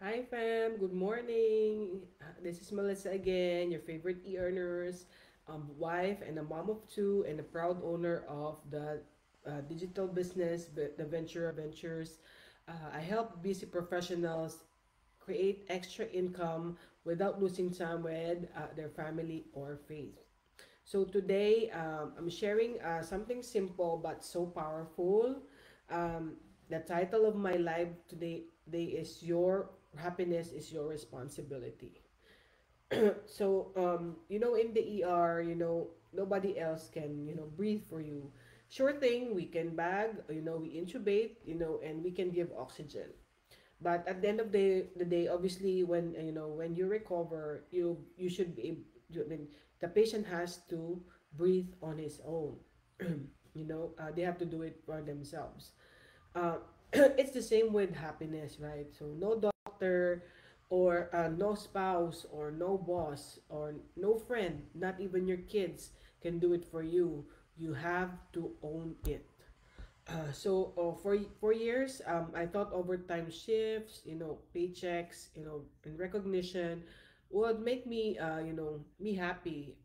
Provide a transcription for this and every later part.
Hi fam, good morning. This is Melissa again, your favorite e-earners, wife and a mom of two and a proud owner of the digital business, the Ventura Ventures. I help busy professionals create extra income without losing time with their family or faith. So today I'm sharing something simple but so powerful. Um, the title of my live today is Your Happiness is Your Responsibility. In the ER, nobody else can, breathe for you. Sure thing, we can bag, we intubate, and we can give oxygen. But at the end of the day, obviously, when you recover, you should be able, I mean, the patient has to breathe on his own. They have to do it for themselves. uh, it's the same with happiness, right? So no doctor or no spouse or no boss or no friend, not even your kids can do it for you. You have to own it. For years, I thought overtime shifts, paychecks, and recognition would make me happy.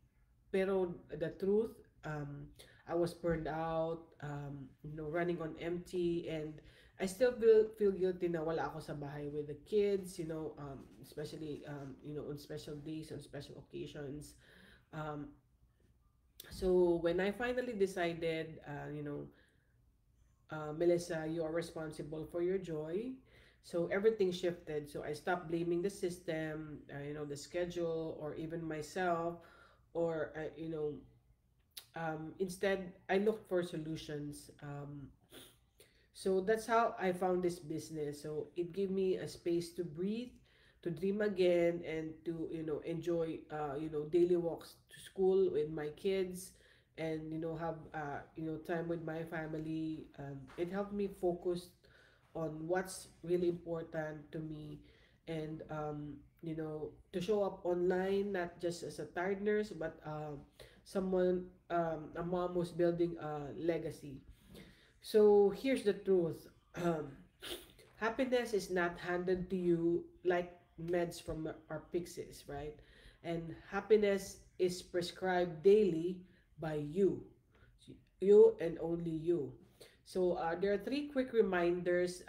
Pero the truth, I was burned out, running on empty, and I still feel guilty na wala ako sa bahay with the kids, especially, on special days, on special occasions. Um, so when I finally decided, Melissa, you are responsible for your joy. So everything shifted. So I stopped blaming the system, the schedule, or even myself, or instead I looked for solutions. So that's how I found this business. So it gave me a space to breathe, to dream again, and to enjoy daily walks to school with my kids, and have time with my family. It helped me focus on what's really important to me, and to show up online not just as a tired nurse, but someone, a mom who's building a legacy. So here's the truth. Um, Happiness is not handed to you like meds from our pixies, right? And happiness is prescribed daily by you and only you. So there are three quick reminders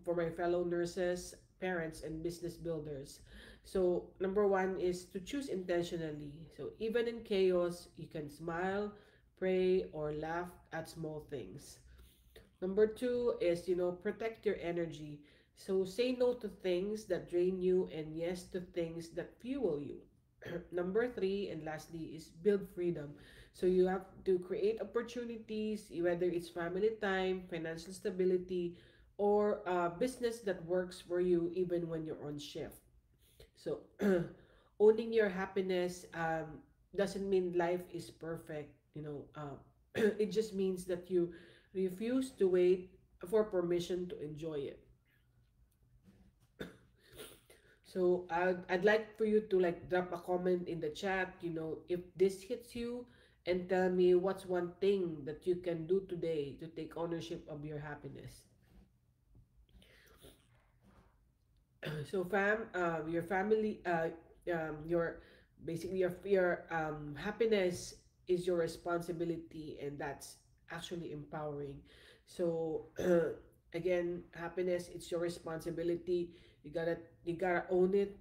for my fellow nurses, parents, and business builders. So number one is to choose intentionally. So even in chaos, you can smile, pray, or laugh at small things. Number two is, protect your energy. So say no to things that drain you and yes to things that fuel you. Number three, and lastly, is build freedom. So you have to create opportunities, whether it's family time, financial stability, or business that works for you even when you're on shift. So owning your happiness doesn't mean life is perfect. It just means that you refuse to wait for permission to enjoy it. So I'd like for you to like drop a comment in the chat, if this hits you, and tell me what's one thing that you can do today to take ownership of your happiness. So your family, your basically your happiness is your responsibility, and that's actually empowering. So again, happiness, it's your responsibility. You gotta own it,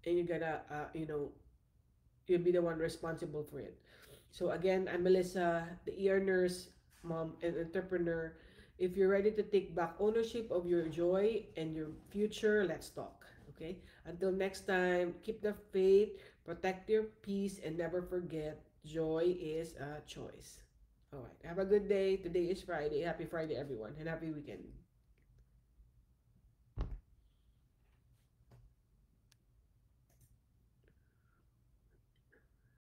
and you'll be the one responsible for it. So again, I'm Melissa, the ear nurse, mom, and entrepreneur. If you're ready to take back ownership of your joy and your future, let's talk. Okay? Until next time, keep the faith, protect your peace, and never forget joy is a choice. All right. Have a good day. Today is Friday. Happy Friday, everyone, and happy weekend.